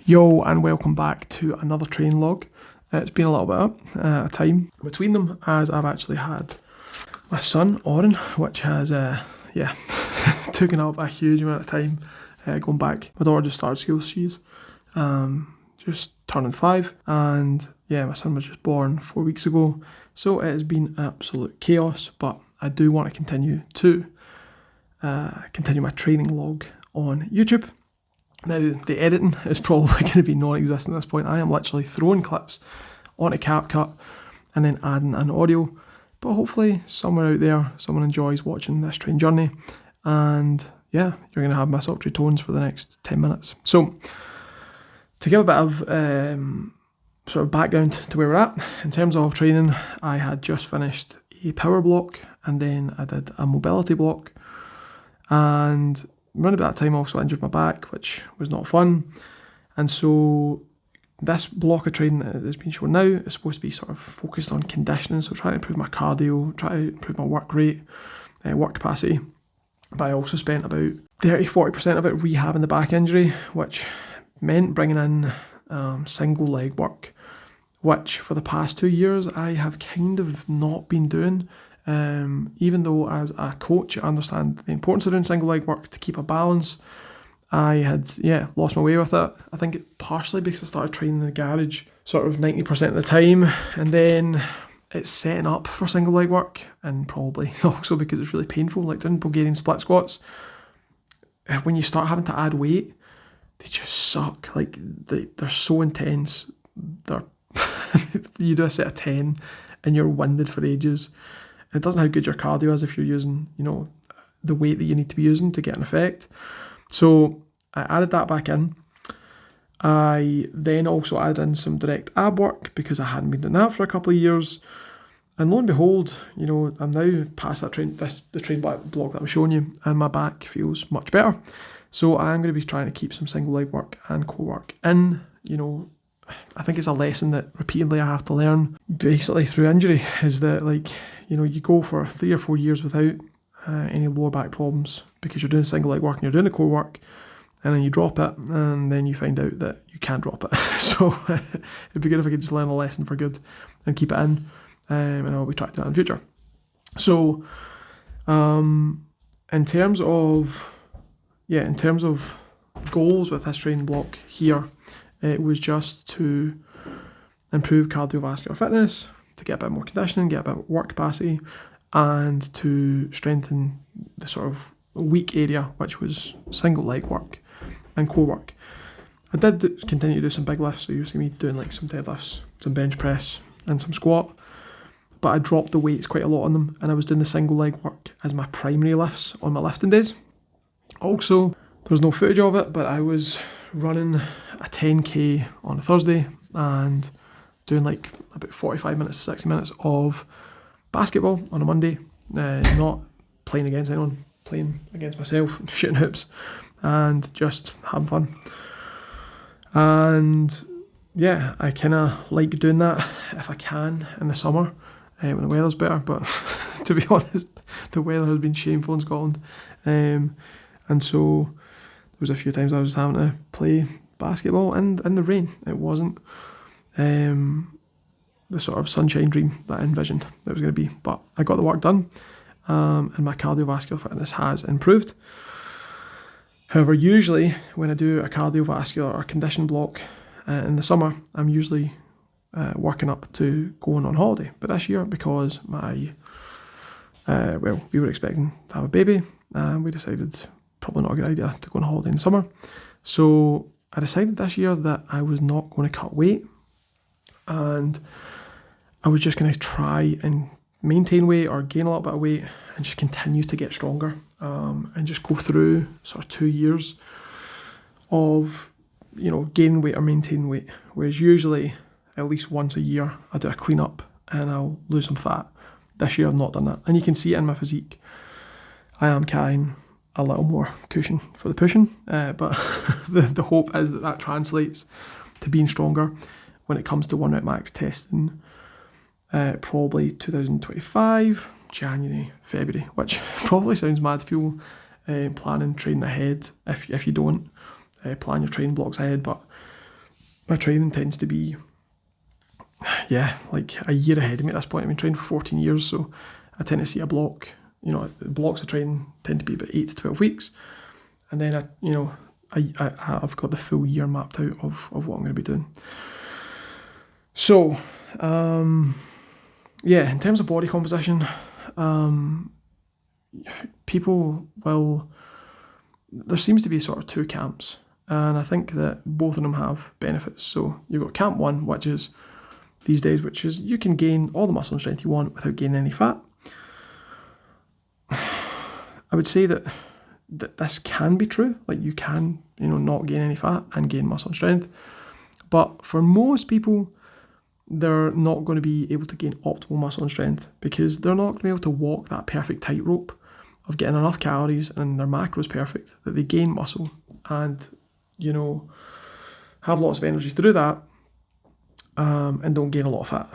Yo, and welcome back to another training log. It's been a little bit of time between them, as I've actually had my son, Oren, which has, taken up a huge amount of time going back. My daughter just started school, she's just turning 5, and yeah, my son was just born 4 weeks ago, so it has been absolute chaos, but I do want to continue my training log on YouTube. Now, the editing is probably going to be non-existent at this point. I am literally throwing clips onto CapCut and then adding an audio. But hopefully, somewhere out there, someone enjoys watching this training journey. And yeah, you're going to have my sultry tones for the next 10 minutes. So, to give a bit of sort of background to where we're at, in terms of training, I had just finished a power block and then I did a mobility block. And around about that time I also injured my back, which was not fun. And so this block of training that has been shown now is supposed to be sort of focused on conditioning, so trying to improve my cardio, try to improve my work rate, work capacity. But I also spent about 30-40% of it rehabbing the back injury, which meant bringing in single leg work, which for the past 2 years I have kind of not been doing. Even though as a coach I understand the importance of doing single leg work to keep a balance, I had lost my way with it. I think it partially because I started training in the garage sort of 90% of the time, and then it's setting up for single leg work, and probably also because it's really painful, like doing Bulgarian split squats. When you start having to add weight, they just suck. Like they're so intense. You do a set of 10 and you're winded for ages. It doesn't know how good your cardio is if you're using, the weight that you need to be using to get an effect. So I added that back in. I then also added in some direct ab work because I hadn't been doing that for a couple of years. And lo and behold, I'm now past that the train block that I'm showing you, and my back feels much better. So I'm going to be trying to keep some single leg work and core work in. I think it's a lesson that repeatedly I have to learn basically through injury, is that you go for 3 or 4 years without any lower back problems because you're doing single leg work and you're doing the core work, and then you drop it and then you find out that you can't drop it. So it'd be good if I could just learn a lesson for good and keep it in, and I'll be trying to do that in the future. So in terms of goals with this training block here, it was just to improve cardiovascular fitness, to get a bit more conditioning, get a bit more work capacity, and to strengthen the sort of weak area, which was single leg work and core work. I did continue to do some big lifts, so you see me doing like some deadlifts, some bench press, and some squat, but I dropped the weights quite a lot on them, and I was doing the single leg work as my primary lifts on my lifting days. Also, there was no footage of it, but I was running a 10k on a Thursday and doing like about 45 minutes, 60 minutes of basketball on a Monday, not playing against anyone, playing against myself, shooting hoops and just having fun. And yeah, I kind of like doing that if I can in the summer when the weather's better, but to be honest, the weather has been shameful in Scotland, and so there was a few times I was having to play basketball in the rain. It wasn't the sort of sunshine dream that I envisioned it was going to be, but I got the work done, and my cardiovascular fitness has improved. However, usually when I do a cardiovascular or condition block in the summer, I'm usually working up to going on holiday. But this year, because we were expecting to have a baby, and we decided probably not a good idea to go on holiday in summer. So I decided this year that I was not going to cut weight, and I was just going to try and maintain weight or gain a little bit of weight and just continue to get stronger, and just go through sort of 2 years of gaining weight or maintaining weight, whereas usually at least once a year I do a clean up and I'll lose some fat. This year I've not done that, and you can see it in my physique. I am carrying a little more cushion for the pushing, but the hope is that translates to being stronger when it comes to 1 rep max testing, probably 2025, January, February, which probably sounds mad to people planning training ahead if you don't plan your training blocks ahead, but my training tends to be, like a year ahead of me at this point. I've been training for 14 years, so I tend to see a block, blocks of training tend to be about 8 to 12 weeks. And then, I've got the full year mapped out of what I'm going to be doing. So, in terms of body composition, there seems to be sort of two camps, and I think that both of them have benefits. So you've got camp one, which is you can gain all the muscle and strength you want without gaining any fat. I would say that this can be true, like you can, not gain any fat and gain muscle and strength. But for most people, they're not going to be able to gain optimal muscle and strength because they're not going to be able to walk that perfect tightrope of getting enough calories and their macros perfect that they gain muscle and, have lots of energy to do that and don't gain a lot of fat.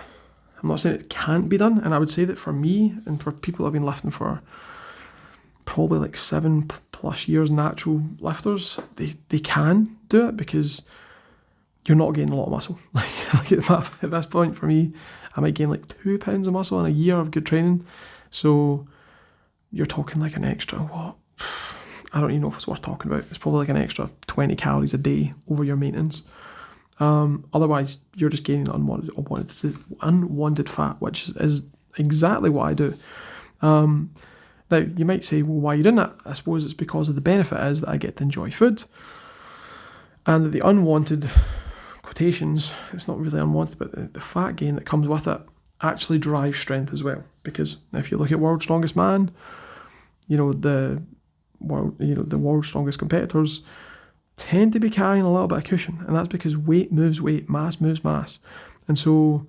I'm not saying it can't be done, and I would say that for me and for people that have been lifting for probably like 7+ years, natural lifters, they can do it because you're not gaining a lot of muscle. Like at this point for me, I might gain like 2 pounds of muscle in a year of good training. So you're talking like an extra, I don't even know if it's worth talking about. It's probably like an extra 20 calories a day over your maintenance. Otherwise, you're just gaining unwanted fat, which is exactly what I do. Now, you might say, well, why are you doing that? I suppose it's because of the benefit is that I get to enjoy food. And the unwanted, quotations, it's not really unwanted, but the fat gain that comes with it actually drives strength as well. Because if you look at World's Strongest Man, the world's strongest competitors tend to be carrying a little bit of cushion. And that's because weight moves weight, mass moves mass. And so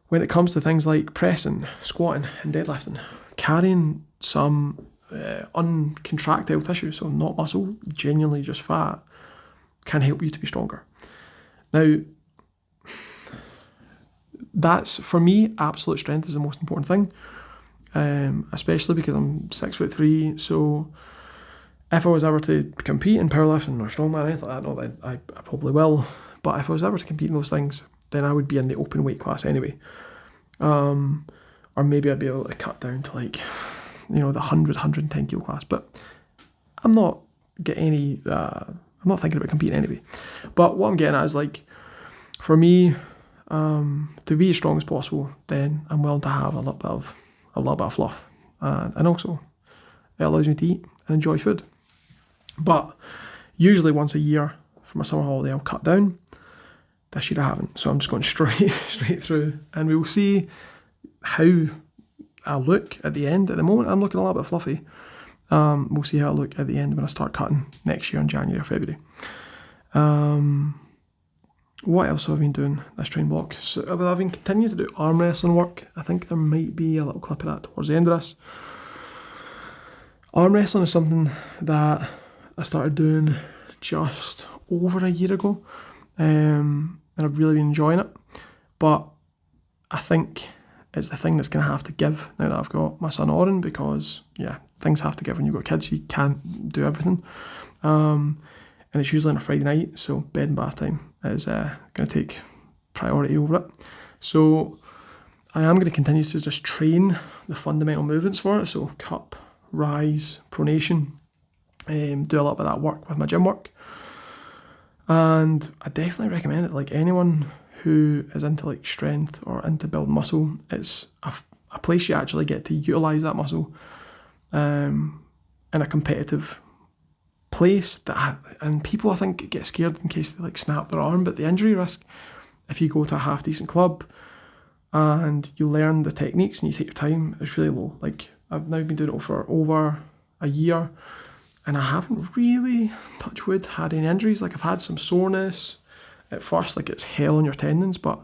when it comes to things like pressing, squatting and deadlifting, carrying some uncontractile tissue, so not muscle, genuinely just fat, can help you to be stronger. Now, that's, for me, absolute strength is the most important thing, especially because I'm 6'3", so if I was ever to compete in powerlifting or strongman or anything like that, not that I probably will, but if I was ever to compete in those things, then I would be in the open weight class anyway. Or maybe I'd be able to cut down to like, the 110 kilo class, but I'm not getting I'm not thinking about competing anyway. But what I'm getting at is like, for me, to be as strong as possible, then I'm willing to have a little bit of fluff, and also it allows me to eat and enjoy food. But usually once a year for my summer holiday, I'll cut down. This year I haven't, so I'm just going straight through, and we'll see how I look at the end. At the moment, I'm looking a little bit fluffy. We'll see how I look at the end when I start cutting next year in January or February. What else have I been doing this training block? So I've been continuing to do arm wrestling work. I think there might be a little clip of that towards the end of this. Arm wrestling is something that I started doing just over a year ago, and I've really been enjoying it. But I think it's the thing that's going to have to give now that I've got my son Oren, because things have to give when you've got kids. You can't do everything, and it's usually on a Friday night, so bed and bath time is going to take priority over it. So I am going to continue to just train the fundamental movements for it, so cup, rise, pronation, do a little bit of that work with my gym work. And I definitely recommend it. Like, anyone who is into like strength or into building muscle, it's a place you actually get to utilise that muscle in a competitive place. And people, I think, get scared in case they like snap their arm, but the injury risk, if you go to a half decent club and you learn the techniques and you take your time, is really low. Like, I've now been doing it for over a year, and I haven't really, touch wood, had any injuries. Like, I've had some soreness at first, like it's hell on your tendons, but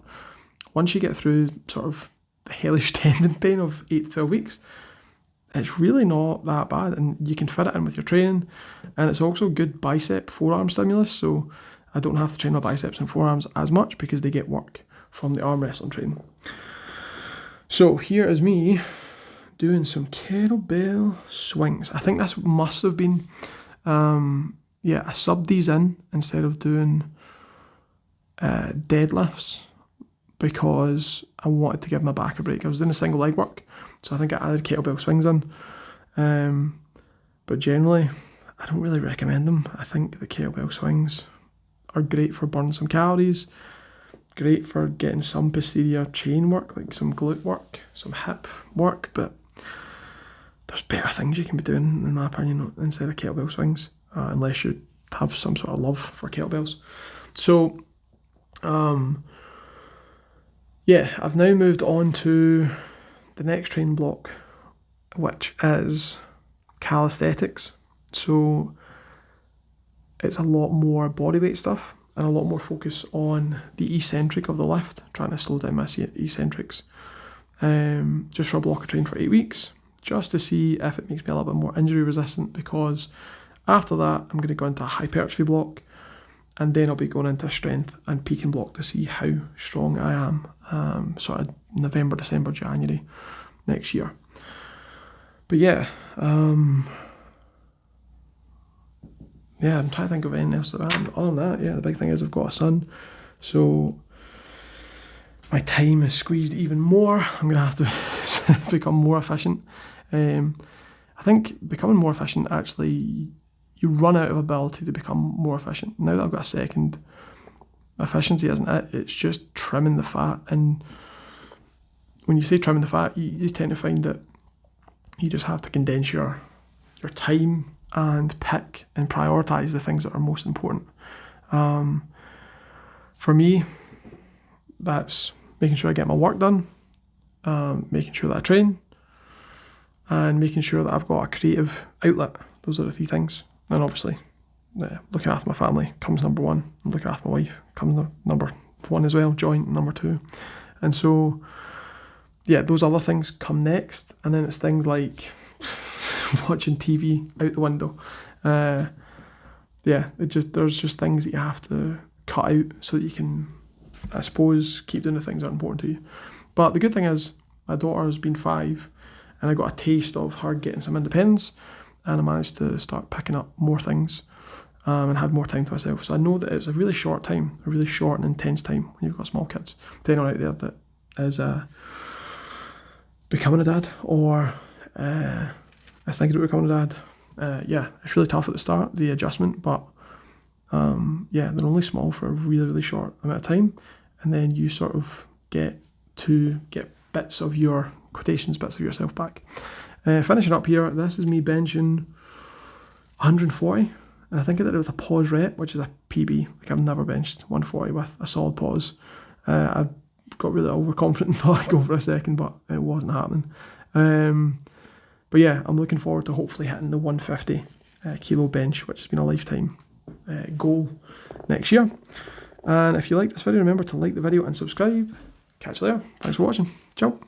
once you get through sort of the hellish tendon pain of 8 to 12 weeks, it's really not that bad, and you can fit it in with your training. And it's also good bicep forearm stimulus, so I don't have to train my biceps and forearms as much because they get work from the arm wrestling training. So here is me doing some kettlebell swings. I think this must have been, I subbed these in instead of doing deadlifts because I wanted to give my back a break. I was doing a single leg work, so I think I added kettlebell swings in. But generally, I don't really recommend them. I think the kettlebell swings are great for burning some calories, great for getting some posterior chain work, like some glute work, some hip work, but there's better things you can be doing, in my opinion, instead of kettlebell swings, unless you have some sort of love for kettlebells. So, yeah, I've now moved on to the next training block, which is calisthenics. So it's a lot more bodyweight stuff and a lot more focus on the eccentric of the lift, trying to slow down my eccentrics, just for a block of training for 8 weeks, just to see if it makes me a little bit more injury resistant, because after that I'm going to go into a hypertrophy block, and then I'll be going into a strength and peaking block to see how strong I am, sort of November, December, January next year. But yeah, I'm trying to think of anything else. Other than that, yeah, the big thing is I've got a son, so my time is squeezed even more. I'm going to have to become more efficient. I think becoming more efficient, actually, you run out of ability to become more efficient. Now that I've got a second, efficiency isn't it, it's just trimming the fat. And when you say trimming the fat, you tend to find that you just have to condense your time and pick and prioritise the things that are most important. For me, that's making sure I get my work done, making sure that I train, and making sure that I've got a creative outlet. Those are the 3 things. And obviously, looking after my family comes number 1, and looking after my wife comes number 1 as well, joint number 2. And so, yeah, those other things come next, and then it's things like watching TV out the window. There's just things that you have to cut out so that you can, I suppose, keep doing the things that are important to you. But the good thing is, my daughter has been 5, and I got a taste of her getting some independence, and I managed to start picking up more things, and had more time to myself. So I know that it's a really short time, a really short and intense time when you've got small kids. To anyone out there that is becoming a dad, or is thinking about becoming a dad, it's really tough at the start, the adjustment, but they're only small for a really, really short amount of time, and then you sort of get bits of your quotations, bits of yourself back. Finishing up here, this is me benching 140, and I think I did it with a pause rep, which is a PB. Like, I've never benched 140 with a solid pause. I got really overconfident and thought I'd go for a second, but it wasn't happening. But yeah, I'm looking forward to hopefully hitting the 150 kilo bench, which has been a lifetime goal next year. And if you like this video, remember to like the video and subscribe. Catch you later. Thanks for watching. Ciao.